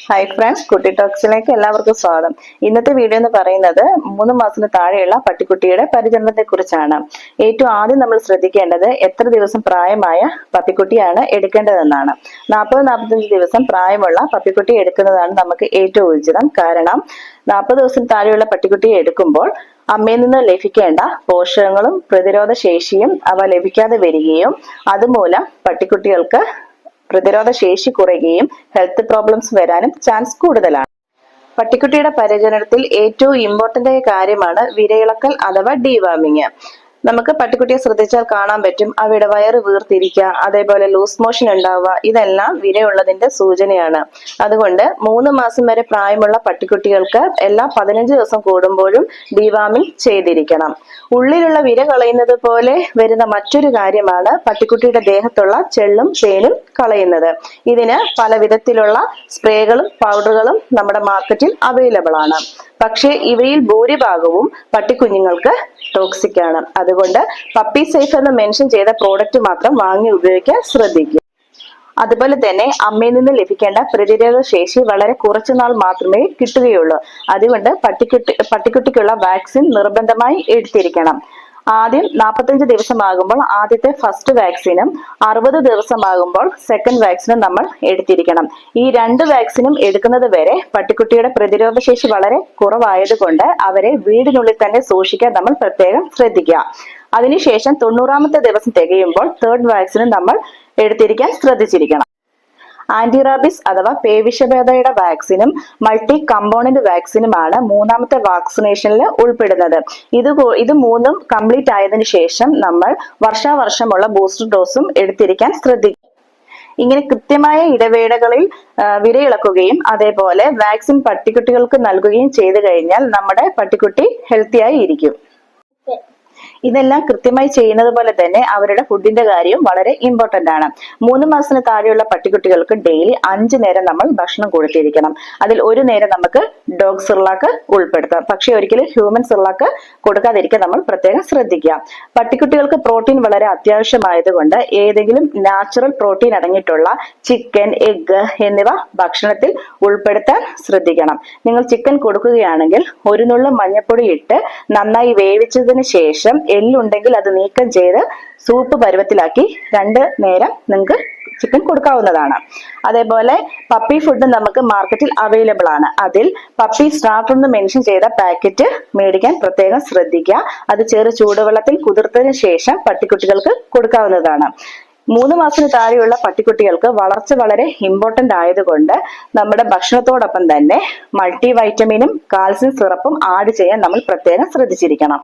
Hi friends, കുട്ടി ടോക്സിലേക്ക് എല്ലാവർക്കും സ്വാഗതം. ഇന്നത്തെ വീഡിയോ എന്ന് പറയുന്നത് 3 മാസത്തിന് താഴെയുള്ള പട്ടിക്കുട്ടിയുടെ പരിചരണത്തെ കുറിച്ചാണ്. ഏറ്റവും ആദ്യം നമ്മൾ ശ്രദ്ധിക്കേണ്ടത് എത്ര ദിവസം പ്രായമായ പപ്പിക്കുട്ടിയാണ് എടുക്കേണ്ടതെന്നാണ്. 40-45 ദിവസം പ്രായമുള്ള പപ്പിക്കുട്ടി എടുക്കുന്നതാണ് നമുക്ക് ഏറ്റവും ഉചിതം. കാരണം 40 ദിവസം താഴെയുള്ള പട്ടിക്കുട്ടിയെ എടുക്കുമ്പോൾ അമ്മയിൽ നിന്ന് ലഭിക്കേണ്ട പോഷകങ്ങളും പ്രതിരോധ ശേഷിയും അവ ലഭിക്കാതെ വരികയും അതുമൂലം പട്ടിക്കുട്ടികൾക്ക് പ്രതിരോധ ശേഷി കുറയുകയും ഹെൽത്ത് പ്രോബ്ലംസ് വരാനും ചാൻസ് കൂടുതലാണ്. പട്ടിക്കുട്ടിയുടെ പരിചരണത്തിൽ ഏറ്റവും ഇമ്പോർട്ടന്റ് ആയ കാര്യമാണ് വിരയിളക്കൽ അഥവാ ഡീവാമിങ്. നമുക്ക് പട്ടിക്കുട്ടിയെ ശ്രദ്ധിച്ചാൽ കാണാൻ പറ്റും അവയുടെ വയറ് വീർത്തിരിക്കുക, അതേപോലെ ലൂസ് മോഷൻ ഉണ്ടാവുക. ഇതെല്ലാം വിരയുള്ളതിന്റെ സൂചനയാണ്. അതുകൊണ്ട് 3 മാസം വരെ പ്രായമുള്ള പട്ടിക്കുട്ടികൾക്ക് എല്ലാ 15 ദിവസം കൂടുമ്പോഴും ഡീവാമിങ് ചെയ്തിരിക്കണം. ഉള്ളിലുള്ള വിര കളയുന്നത് പോലെ വരുന്ന മറ്റൊരു കാര്യമാണ് പട്ടിക്കുട്ടിയുടെ ദേഹത്തുള്ള ചെള്ളും പേനും കളയുന്നത്. ഇതിന് പല വിധത്തിലുള്ള സ്പ്രേകളും പൗഡറുകളും നമ്മുടെ മാർക്കറ്റിൽ അവൈലബിൾ ആണ്. പക്ഷേ ഇവയിൽ ഭൂരിഭാഗവും പട്ടിക്കുഞ്ഞുങ്ങൾക്ക് ടോക്സിക് ആണ്. അതുകൊണ്ട് പപ്പി സേഫ് എന്ന് മെൻഷൻ ചെയ്ത പ്രോഡക്റ്റ് മാത്രം വാങ്ങി ഉപയോഗിക്കാൻ ശ്രദ്ധിക്കുക. അതുപോലെ തന്നെ അമ്മയിൽ നിന്ന് ലഭിക്കേണ്ട പ്രതിരോധ ശേഷി വളരെ കുറച്ചു നാൾ മാത്രമേ കിട്ടുകയുള്ളൂ. അതുകൊണ്ട് പട്ടിക്കുട്ടിക്കുള്ള വാക്സിൻ നിർബന്ധമായി എടുത്തിരിക്കണം. ആദ്യം 45 ദിവസമാകുമ്പോൾ ആദ്യത്തെ ഫസ്റ്റ് വാക്സിനും 60 ദിവസമാകുമ്പോൾ സെക്കൻഡ് വാക്സിനും നമ്മൾ എടുത്തിരിക്കണം. ഈ 2 വാക്സിനും എടുക്കുന്നത് വരെ പട്ടിക്കുട്ടിയുടെ പ്രതിരോധ ശേഷി വളരെ കുറവായതുകൊണ്ട് അവരെ വീടിനുള്ളിൽ തന്നെ സൂക്ഷിക്കാൻ നമ്മൾ പ്രത്യേകം ശ്രദ്ധിക്കുക. അതിനുശേഷം 90ാമത്തെ ദിവസം തികയുമ്പോൾ തേർഡ് വാക്സിനും നമ്മൾ എടുത്തിരിക്കാൻ ശ്രദ്ധിച്ചിരിക്കണം. ആന്റിറാബിസ് അഥവാ പേവിഷബാധയുടെ വാക്സിനും മൾട്ടി കമ്പോണന്റ് വാക്സിനുമാണ് 3ാമത്തെ വാക്സിനേഷനിൽ ഉൾപ്പെടുന്നത്. ഇത് മൂന്നും കംപ്ലീറ്റ് ആയതിനു ശേഷം നമ്മൾ വർഷാവർഷമുള്ള ബൂസ്റ്റർ ഡോസും എടുത്തിരിക്കാൻ ശ്രദ്ധിക്കും. ഇങ്ങനെ കൃത്യമായ ഇടവേളകളിൽ വിരയിളക്കുകയും അതേപോലെ വാക്സിൻ പട്ടിക്കുട്ടികൾക്ക് നൽകുകയും ചെയ്തു കഴിഞ്ഞാൽ നമ്മുടെ പട്ടിക്കുട്ടി ഹെൽത്തിയായി ഇരിക്കും. ഇതെല്ലാം കൃത്യമായി ചെയ്യുന്നത് പോലെ തന്നെ അവരുടെ ഫുഡിന്റെ കാര്യവും വളരെ ഇമ്പോർട്ടന്റ് ആണ്. 3 മാസത്തിന് താഴെയുള്ള പട്ടിക്കുട്ടികൾക്ക് ഡെയിലി 5 നേരം നമ്മൾ ഭക്ഷണം കൊടുത്തിരിക്കണം. അതിൽ ഒരു നേരം നമുക്ക് ഡോഗ് സിർലാക്ക് ഉൾപ്പെടുത്താം. പക്ഷെ ഒരിക്കലും ഹ്യൂമൻ സിർലാക്ക് കൊടുക്കാതിരിക്കാൻ നമ്മൾ പ്രത്യേകം ശ്രദ്ധിക്കുക. പട്ടിക്കുട്ടികൾക്ക് പ്രോട്ടീൻ വളരെ അത്യാവശ്യമായതുകൊണ്ട് ഏതെങ്കിലും നാച്ചുറൽ പ്രോട്ടീൻ അടങ്ങിയിട്ടുള്ള ചിക്കൻ, എഗ് എന്നിവ ഭക്ഷണത്തിൽ ഉൾപ്പെടുത്താൻ ശ്രദ്ധിക്കണം. നിങ്ങൾ ചിക്കൻ കൊടുക്കുകയാണെങ്കിൽ ഒരു നുള്ളു മഞ്ഞൾപ്പൊടി ഇട്ട് നന്നായി വേവിച്ചതിന് ശേഷം എല്ലുണ്ടെങ്കിൽ അത് നീക്കം ചെയ്ത് സൂപ്പ് പരുവത്തിലാക്കി 2 നേരം നിങ്ങൾക്ക് ചിക്കൻ കൊടുക്കാവുന്നതാണ്. അതേപോലെ പപ്പി ഫുഡ് നമുക്ക് മാർക്കറ്റിൽ അവൈലബിൾ ആണ്. അതിൽ പപ്പി സ്റ്റാർട്ടർ എന്ന് മെൻഷൻ ചെയ്ത പാക്കറ്റ് മേടിക്കാൻ പ്രത്യേകം ശ്രദ്ധിക്കുക. അത് ചെറു ചൂടുവെള്ളത്തിൽ കുതിർത്തതിന് ശേഷം പട്ടിക്കുട്ടികൾക്ക് കൊടുക്കാവുന്നതാണ്. 3 മാസത്തിന് താഴെയുള്ള പട്ടിക്കുട്ടികൾക്ക് വളർച്ച വളരെ ഇമ്പോർട്ടന്റ് ആയതുകൊണ്ട് നമ്മുടെ ഭക്ഷണത്തോടൊപ്പം തന്നെ മൾട്ടി വൈറ്റമിനും കാൽസ്യം സിറപ്പും ആഡ് ചെയ്യാൻ നമ്മൾ പ്രത്യേകം ശ്രദ്ധിച്ചിരിക്കണം.